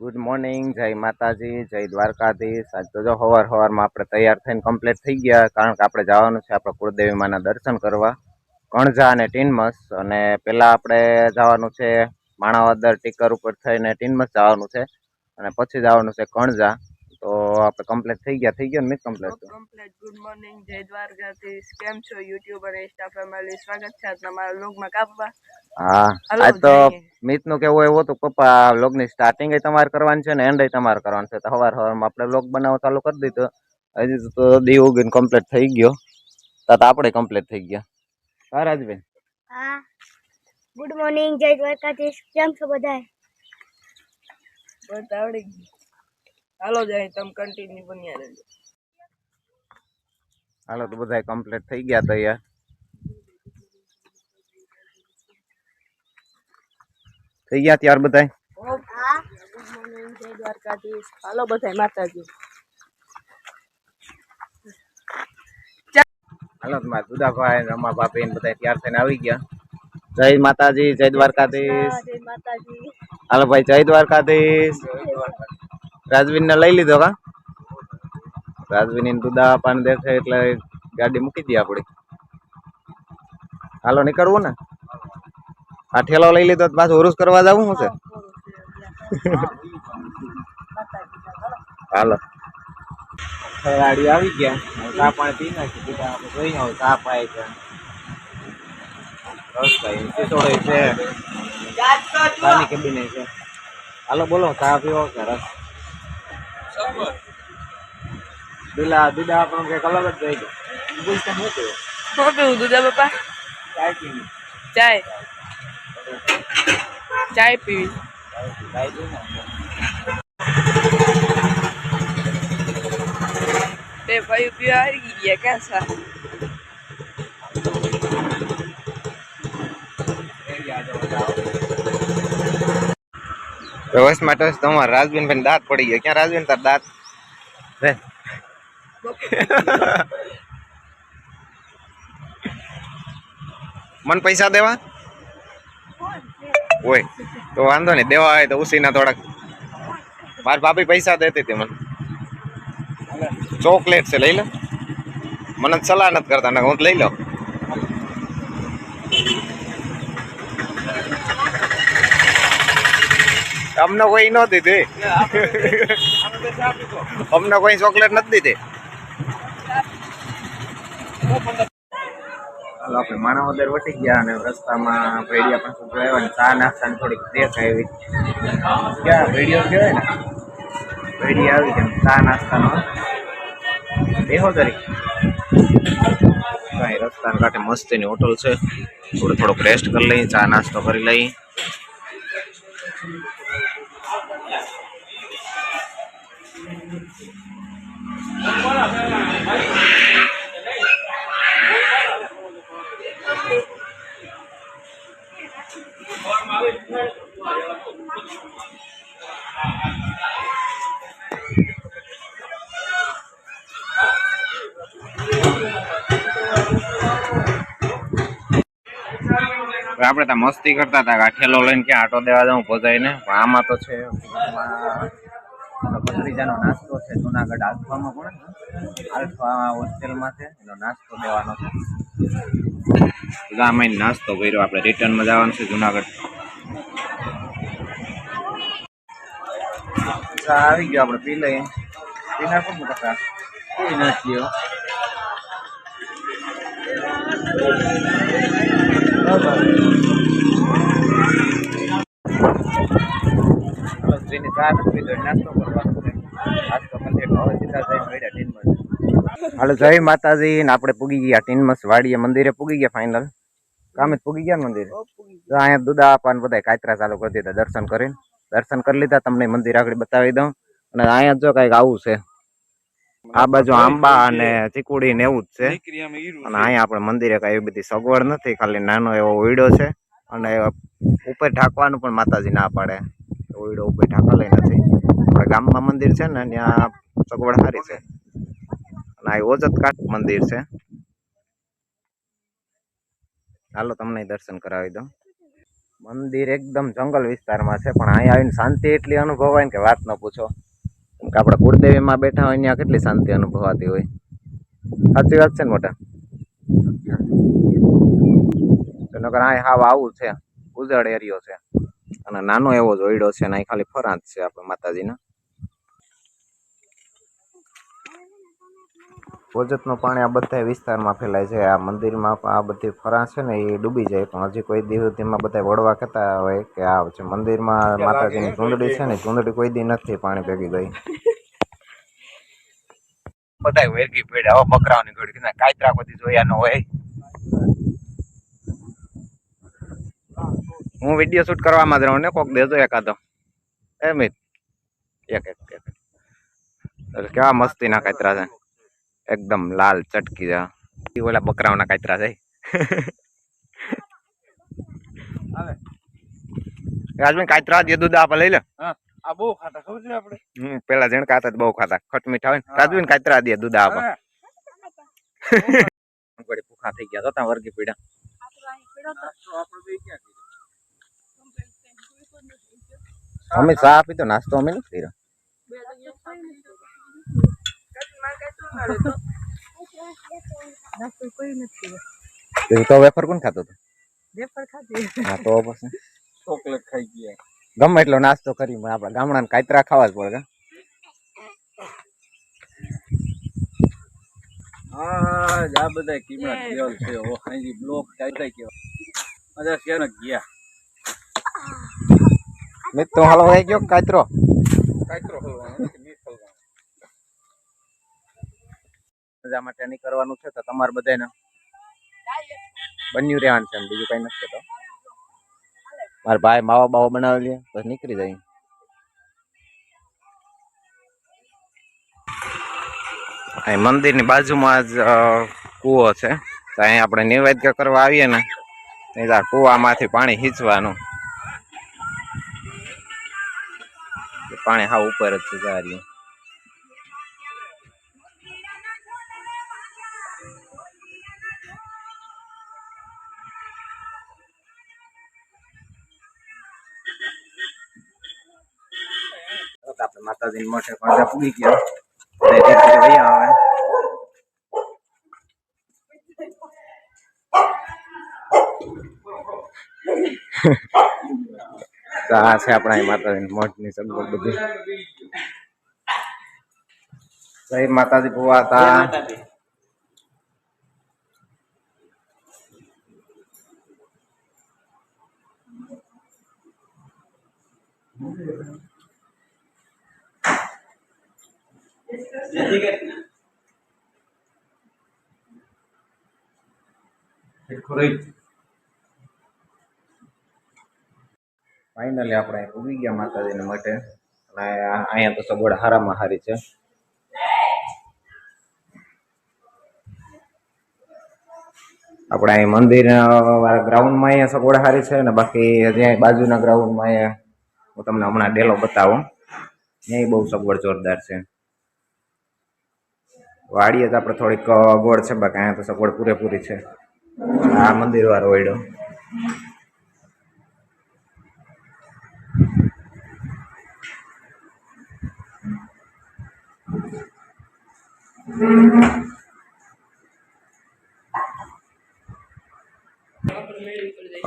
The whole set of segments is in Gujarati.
ગુડ મોર્નિંગ, જય માતાજી, જય દ્વારકાધીશ. આજ તો જો સવારમાં આપણે તૈયાર થઈને કમ્પ્લીટ થઈ ગયા, કારણ કે આપણે જવાનું છે આપણા કુળદેવી માના દર્શન કરવા કણજા અને ટીનમસ. અને પહેલાં આપણે જવાનું છે માણાવદર ટીકર ઉપર થઈને ટીનમસ જવાનું છે અને પછી જવાનું છે કણજા. તો આપણે કમ્પ્લીટ થઈ ગયા ને? કમ્પ્લીટ. ગુડ મોર્નિંગ, જય દ્વારકાધીશ. કેમ છો યુટ્યુબ અને ઇન્સ્ટા ફેમિલી? સ્વાગત છે આજના મારા વ્લોગમાં. કાપવા હા, આજ તો મિતનું કેવું એવું હતું, પપ્પા વ્લોગની સ્ટાર્ટિંગ તમારે કરવાની છે ને એન્ડ તમારે કરવાનું છે. તો સવારમાં આપણે વ્લોગ બનાવવા ચાલુ કરી દીધો. હજી તો દી ઉગીને કમ્પ્લીટ થઈ ગયો, તો આપણે કમ્પ્લીટ થઈ ગયા. હા રાજભાઈ. હા, ગુડ મોર્નિંગ, જય દ્વારકાધીશ. કેમ છો બધા? બસ આવડી ગયું. હાલો જાય તમે કન્ટિન્યુ બન્યા રહેજો. હાલો તો બધા કમ્પ્લીટ થઈ ગયા તૈયાર. થઈ ગયા ત્યાર બધા. ગુડ મોર્નિંગ, જય દ્વારકાધીશ. હાલો બધા માતાજી. હાલો તમારા દુદાભાઈ, રમા ભાભી ને બધા તૈયાર થઈને આવી ગયા. જય માતાજી, જય દ્વારકાધીશ. જય માતાજી. હાલો ભાઈ, જય દ્વારકાધીશ. રાજવીન ને લઈ લીધો કા? રાજવીન દુદા પાન દેખે એટલે ગાડી મૂકી દઈએ આપડી. હાલો નીકળવું ને? આ ઠેલો લઈ લીધો પાછું ઉરુસ કરવા જવું શું છે? હાલો ગાડી આવી ગયા. ચા પાણી પી નાખી દીધા. આપણે જોઈ આવો ચા પાય છે, રસ ભાઈ સિસોડે છે, ચાની કેબિને છે. હાલો બોલો, ચા પીવો કે રસ? દુલા દુદા આપણને કઈક અલગ જ થઈ ગયું. શું પીવું દુધા બાપા? ચાય પીવી. ચાય પીવી. ચાય પીવી ને બે ભાઈ પીવા આવી ગયા ક્યાં સા? પ્રવાસ માટે તમારે રાજબીન ભાઈ દાંત પડી ગયા. ક્યાં રાજબીન તાર દાંત રે? મને પૈસા દેવા હોય તો વાંધો નહીં, દેવા હોય તો ઉસીના થોડાક. મારી ભાભી પૈસા દેતી હતી મને. ચોકલેટ છે, લઈ લો. મને સલાહ નથી કરતા ને, હું લઈ લો. અમને કોઈ ન દીધી, અમને કોઈ ચોકલેટ નથી દીધી. હાલો આપણે માણાવદર વટી ગયા અને રસ્તામાં ભેડિયા પાસે જોયા ને ચા નાસ્તાની થોડીક બ્રેક આવી. ક્યાં ભેડિયો કહેવાય ને, ભેડિયા આવી ગયા ચા નાસ્તાનો. બેહો તરી કઈ રસ્તાના કાંઠે મસ્તીની હોટલ છે. થોડોક રેસ્ટ કરી લઈએ, ચા નાસ્તો કરી લઈએ. આપણે ત્યાં મસ્તી કરતા હતા, ઠેલો લઈને ક્યાં આટો દેવા જાઉં ભોજાઈને. આમાં તો છે ભત્રીજાનો નાસ્તો છે, જુનાગઢ આલ્ફામાં પણ આલ્ફા હોસ્ટેલમાં છે, એનો નાસ્તો દેવાનો છે. ગામ નાસ્તો કર્યો. આપણે રિટર્નમાં જવાનું છે જુનાગઢ. આવી ગયો, આપણે પી લઈએ. પી નાખો ને કાકા, પી નાખ્યો. હાલો જય માતાજી ને આપણે પૂગી ગયા ટીનમસ વાડીએ, મંદિરે પૂગી ગયા. ફાઇનલ કામે પૂગી ગયા મંદિરે. અહીંયા દુદા આપવાને બધા કાતરા ચાલુ કરી દીધા. દર્શન કરી લીધા. તમને મંદિર આગળ બતાવી દઉં. અને અહીંયા જો કઈક આવું છે, આ બાજુ આંબા અને ચીકુડી ને એવું જ છે. અને અહીંયા આપણે મંદિરે કઈ એવી બધી સગવડ નથી, ખાલી નાનો એવો ઓયડો છે. અને ઉપર ઢાંકવાનું પણ માતાજી ના પાડે, ઓયડો ઉપર ઢાંકા લઈ નથી. આપણે ગામમાં મંદિર છે ને ત્યાં સગવડ સારી છે. અને આ ઓજત કાઠ મંદિર છે. હાલો તમને દર્શન કરાવી દઉં. મંદિર એકદમ જંગલ વિસ્તારમાં છે, પણ અહીંયા આવીને શાંતિ એટલી અનુભવાય ને કે વાત ન પૂછો. કેમ કે આપણે કુળદેવીમાં બેઠા હોય ત્યાં કેટલી શાંતિ અનુભવાતી હોય. સાચી વાત છે ને મોટા? નકર અહીં હાવ આવું છે, ઉજળ એરિયો છે અને નાનો એવો જ ઓયડો છે, અને અહીં ખાલી ફરાંત છે આપણે માતાજીના. ભોજતનું પાણી આ બધા વિસ્તારમાં ફેલાય છે. આ મંદિરમાં આ બધી ફરાં છે ને એ ડૂબી જાય, પણ હજી કોઈ દિવસમાં બધા વડવા કહેતા હોય કે આ છે મંદિરમાં માતાજીની ચૂંદડી છે ને, ચૂંદડી કોઈ દી નથી પાણી ભેગી ગઈ. બધા વેરગી પડ્યા હો બકરાઓની જોડી, કાયતરા બધી જોયા ન હોય. હું વિડીયો શૂટ કરવામાં જ રહું ને, કોક દેજો એકાદો. એમ એક કેવા મસ્તી ના કાતરા છે, એકદમ લાલ ચટકી જા ઓલા બકરાઓના કાતરા છે. રાજભાઈ કાતરા દે દૂધ આપે લઈ લે. આ બહુ ખાતા ખબર છે આપણે. પેલા જણ ખાતા બહુ ખાતા, ખટ મીઠા હોય ને. રાજભાઈ કાતરા દે દૂધ આપે. ભૂખા થઈ ગયા હતા વર્ગી પીડા. અમે ચા આપી તો નાસ્તો અમે નથી કર્યો. તો વેફર કોણ ખાતો હતો? હા તો પછી ચોકલેટ ખાઈ ગયા. ગમે એટલો નાસ્તો કરી આપડા ગામડા કાતરા ખાવા જ પડે. હા આ બધા કીમડા કેવલ છે. ઓ હાજી બ્લોક કાઈ કેવા. અરે કેને ગયા. મિત્ર હાલો આવી ગયો કાતરો. કાતરો હલવાનો નથી હલવાનો. મજા માટે નહીં કરવાનું છે તો તમારે બધાને બન્યું રહેવાનું છે, બીજું કઈ નથી કહેતો. મારા ભાઈ માવા બાવા બનાવી લે પછી નીકળી જાય. અહીં મંદિરની બાજુમાં જ કૂવો છે, તો અહીં આપણે નૈવેદ્ય કરવા આવીએ ને ત્યાં કૂવામાંથી પાણી ખીંચવાનું. પાણી હા ઉપર જ છે જારી. આપણે માતાજીની મોઢે પણ પૂરી ગયા. આ છે આપણા માતાજીની મોઢની સગવડ બધી. જય માતાજી ભુવા હતા. ફાઇનલી આપણે ઉગી ગયા માતાજીને માટે, અને અહીંયા તો સગવડ હારામાં હારી છે. આપણે અહીં મંદિર ગ્રાઉન્ડમાં અહીંયા સગવડ હારી છે, અને બાકી ત્યાં બાજુના ગ્રાઉન્ડમાં અહીંયા હું તમને હમણાં ડેલો બતાવું, ત્યાં બહુ સગવડ જોરદાર છે. વાડીએ જ આપણે થોડીક અગવડ છે, બાકી અહીંયા તો સગવડ પૂરેપૂરી છે. આ મંદિર વાળો ઓયડો.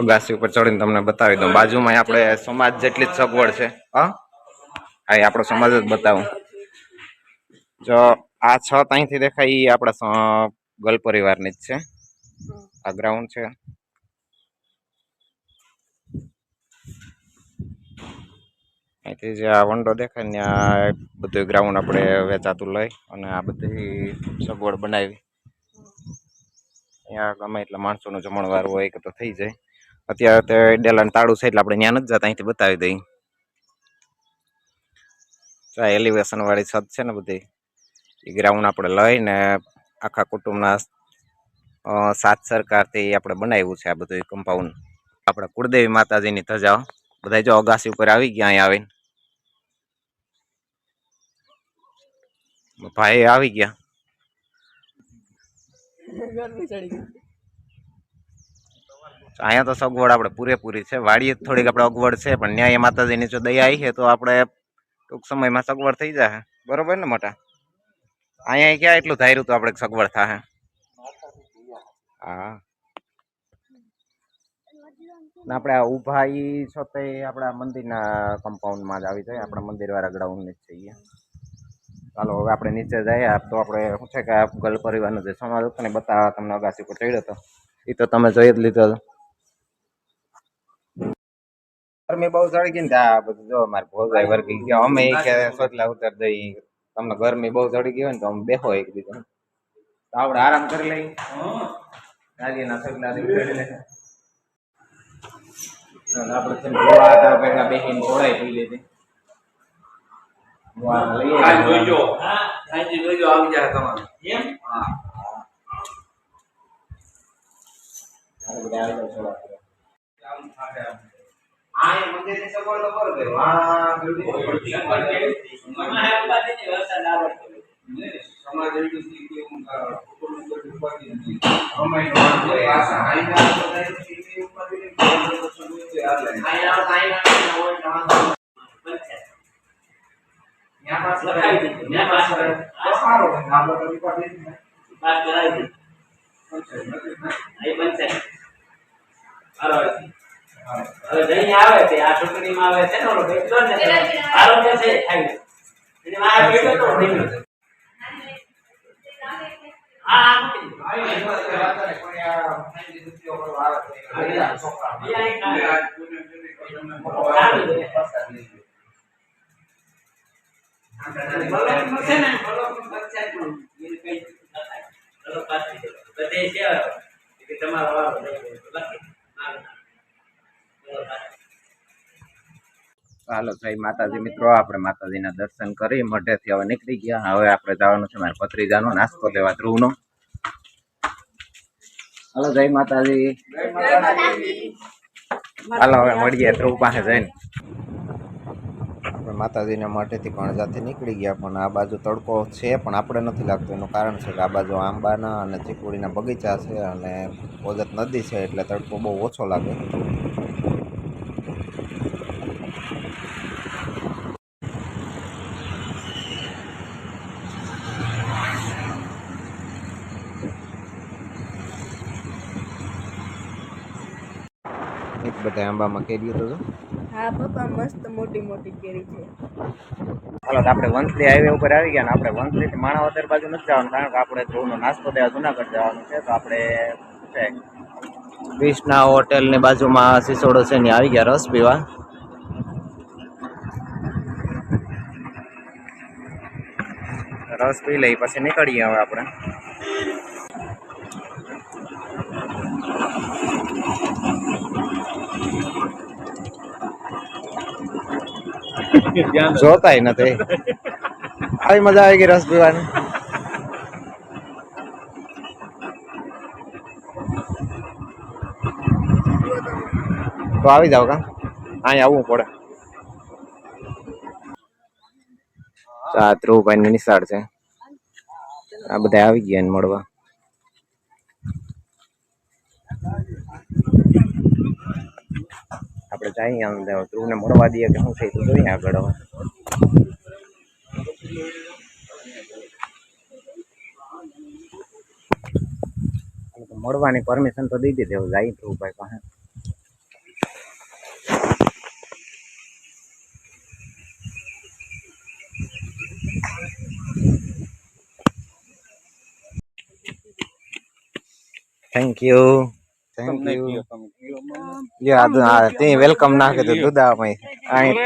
અગાસી ઉપર ચડીને તમને બતાવી દઉં. બાજુમાં આપણે સમાજ જેટલી જ સગવડ છે. હા આપણો સમાજ જ બતાવું. જો આ છત અહીંથી દેખાય એ આપણા ગલ પરિવારની જ છે. આ ગ્રાઉન્ડ છે. અહીંથી જે આ વંડો દેખાય ને આ બધું ગ્રાઉન્ડ આપણે વેચાતું લઈ અને આ બધી સગવડ બનાવી. અહીંયા ગમે એટલા માણસોનું જમણવાર હોય કે તો થઈ જાય. અત્યારે તે ડેલાનું તાળું છે એટલે આપણે ત્યાં નથી જતા, અહીંથી બતાવી દઈ. એલિવેશન વાળી છત છે ને બધી, એ ગ્રાઉન્ડ આપણે લઈને આખા કુટુંબના સાથ સરકારથી આપણે બનાવ્યું છે આ બધું કમ્પાઉન્ડ. આપણે કુળદેવી માતાજીની ધજાઓ બધા જો અગાસી ઉપર આવી ગયા. અહીં આવીને ભાઈ આવી ગયા. અહીંયા તો સગવડ આપણે પૂરેપૂરી છે. વાડીએ થોડીક આપણે અગવડ છે, પણ ન્યાય માતાજીની જો દયા આવી છે તો આપણે ટૂંક સમયમાં સગવડ થઈ જશે. બરોબર ને મોટા? અહીંયા ક્યાં એટલું ધાર્યું તો આપણે સગવડ થાય. હા, ને આપણે આ ઊભા ઈ છો તે આપણા મંદિરના કમ્પાઉન્ડમાં જ આવી જાય. આપણા મંદિર વાળા ગ્રાઉન્ડ જ છીએ. ચાલો હવે આપણે નીચે જઈએ. તો આપણે શું છે કે ગલ પરિવારનો જે સમાજ હતો ને બતાવવા તમને અગાસી પર ચડ્યો હતો એ તો તમે જોઈ જ લીધો હતો. ગરમી બહુ ચડી ગઈ ને આ બધું જો અમારે ભોજાઈ વર્ગી ગયો. અમે કે સોટલા ઉતર દઈ તમને ગરમી બહુ ચડી ગઈ હોય ને તો અમે બેહો એક બીજો તો આપણે આરામ કરી લઈ. ગાડીના સોટલા આપણે છે ભેગા બેસીને ઘોડાઈ પી લીધી. જોઈજો આવી જાય તમારે એમ. હા મંદિરની સગવડ તો બરોબર. હા હવે જઈને આવે છે આ ચૂંટણીમાં આવે છે ને ઓલો બેઠો ને આરોગ્ય છે ખાઈ એને આ બેઠો તો નહીં હા ચાલો જય માતાજી મિત્રો. આપણે માતાજીના દર્શન કરી મઢેથી હવે નીકળી ગયા. હવે આપણે જવાનું છે મારા ભત્રીજાનો નાસ્તો લેવા ધ્રુવનો. હાલો જય માતાજી. હાલો હવે મળીએ ધ્રુવ પાસે જઈને. આપણે માતાજીના મઢેથી પણ જાતે નીકળી ગયા, પણ આ બાજુ તડકો છે પણ આપણે નથી લાગતો. એનું કારણ છે કે આ બાજુ આંબાના અને ચીકુડીના બગીચા છે અને ઓજત નદી છે એટલે તડકો બહુ ઓછો લાગે. એક બધા આંબામાં કેરીઓ તો હા પપ્પા મસ્ત મોટી મોટી કેરી છે. હાલો તો આપણે વંથલી હાઈવે ઉપર આવી ગયા ને આપણે વંથલીથી માણાવદર બાજુ નથી જવાનું, કારણ કે આપણે ધ્રુવનો નાસ્તો દેવા જુનાગઢ જવાનું છે. તો આપણે કૃષ્ણા હોટેલની બાજુમાં સિસોડો છે ત્યાં આવી ગયા રસ પીવા. રસ પી લઈ પછી નીકળીએ હવે આપણે. જોતાય નથી. આવી મજા આવી ગઈ રસ પીવાની. તો આવી જાવ કા અહીંયા આવવું પડે. આ ધ્રુવભાઈ ની નિશાળ છે. આ બધા આવી ગયા ને મળવા. આપણે જઈએ ધ્રુવને મળવા દઈએ કે શું છે તો જોઈએ આગળ. હવે મળવાની પરમિશન તો દઈ દીધી. હવે જાય ધ્રુવભાઈ પાસે. Thank you. Thank you. તે વેલકમ ના કીધું દૂધ આપી. અહીં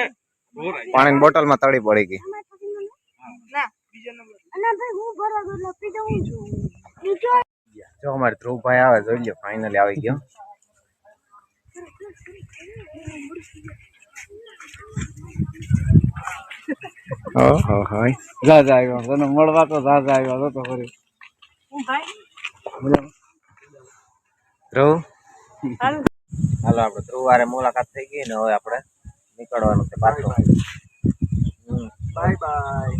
પાણીની બોટલમાં તળી પડી ગઈ. જો અમારે ધ્રુવભાઈ આવે જોઈ લો. ફાઇનલી આવી ગયો. મળવા તો દાદા આવ્યો હતો ફરી. ધ્રુવ હાલો આપણે ધ્રુવ વારે મુલાકાત થઈ ગઈ ને હવે આપણે નીકળવાનું છે પાછો. Bye bye.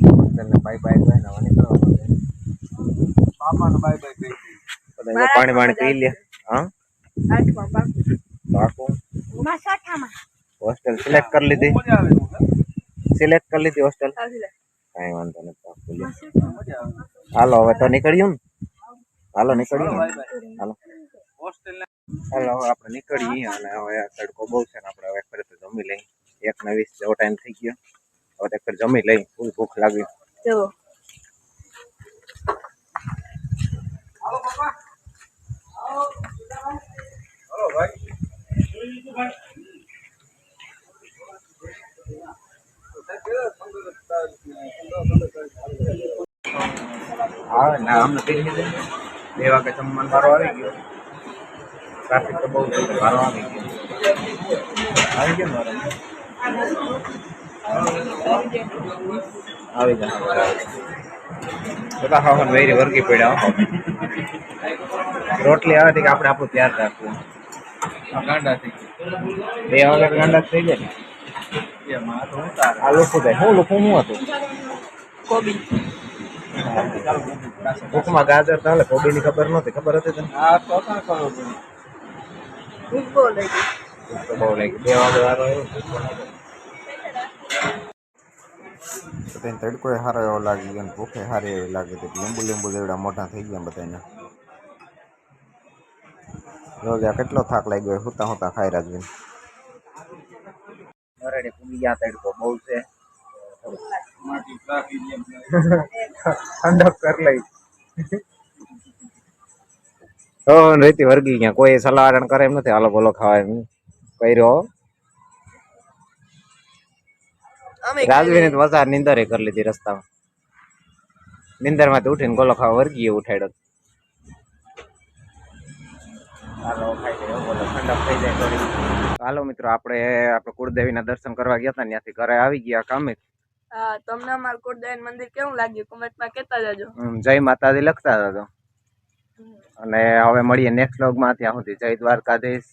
બાય બાય કહે ને હવે નીકળવાનું છે. બાપાને બાય બાય કહી પાણી પાણી પી લે. હા 8માં પાકું. પાકું માં ચોથામાં. હોસ્ટેલ સિલેક્ટ કરી લીધી સિલેક્ટ કરી લીધી હોસ્ટેલ સાચી લે. કઈ વાંધો નહીં પાકું લ્યો. હાલો હવે તો નીકળ્યું ને હાલો નીકળ્યું ને હાલો હોસ્ટેલ હાલો હવે આપણે નીકળીએ અને હવે આ તડકો બહુ છે ને આપણે હવે ફરી તો જમી લઈ 1:20 જેવો ટાઈમ થઈ ગયો હવે તો ફરી જમી લઈ ફૂલ ભૂખ લાગી જો હાલો ભાઈ આવે ના અમને પી લીધું 2 વાગે જમવાનો વારો આવી ગયો ટ્રાફિક તો બહુ છે વારો આવી ગયો ને વારો આવી જાય બધા ખાવાનું વેરી વર્ગી પડ્યા હો. રોટલી આવે કે આપણે આપણું ધ્યાન રાખવું ગાંડા થઈ 2 વાગે ગાંડા થઈ જાય ને ગયા માં તો ઉતાર આ લોકો થાય હું લોકો શું હતું કોબી. ભૂખમાં ગાજર ચાલે કોબીની ખબર નહોતી ખબર હતી તને આ તો કાં કરો છો ભૂખ બહુ લાગી. ભૂખ તો બહુ લાગી 2 વાગે વારો આવ્યો તો તેને તડકો સારો એવો લાગી ગયો અને ભૂખે સારી એવી લાગી હતી લીંબુ જેવડા મોટા થઈ ગયા બધાને રોજ આ કેટલો થાક લાગ્યો હુતા હુતા ખાઈ રાજવી નરેડી પૂગી ગયા તડકો બહુ છે માટી રાખી જેમ ઠંડક કરી લઈ રેતી વર્ગી ગયા કોઈ સલાહરણ કરે એમ નથી હાલો બોલો ખાવા એમ કર્યો અમે રાજવીને તો વસાર નીંદર કરી લીધી રસ્તામાં નીંદર માંથી ઉઠીને ગોલો ખાવા વર્ગીએ ઉઠાડ્યો હાલો ખાઈ લઈએ બોલો ઠંડક થઈ જાય થોડી હાલો મિત્રો આપણે કુળદેવીના દર્શન કરવા ગયા હતા ત્યાંથી ઘરે આવી ગયા કામે હા, તમને અમારું કુળદેવી મંદિર કેવું લાગ્યું કમેન્ટમાં કહેતા જજો. જય માતાજી લખતા હતા તો અને હવે મળીએ નેક્સ્ટ વ્લોગમાં ત્યાં સુધી જય દ્વારકાધીશ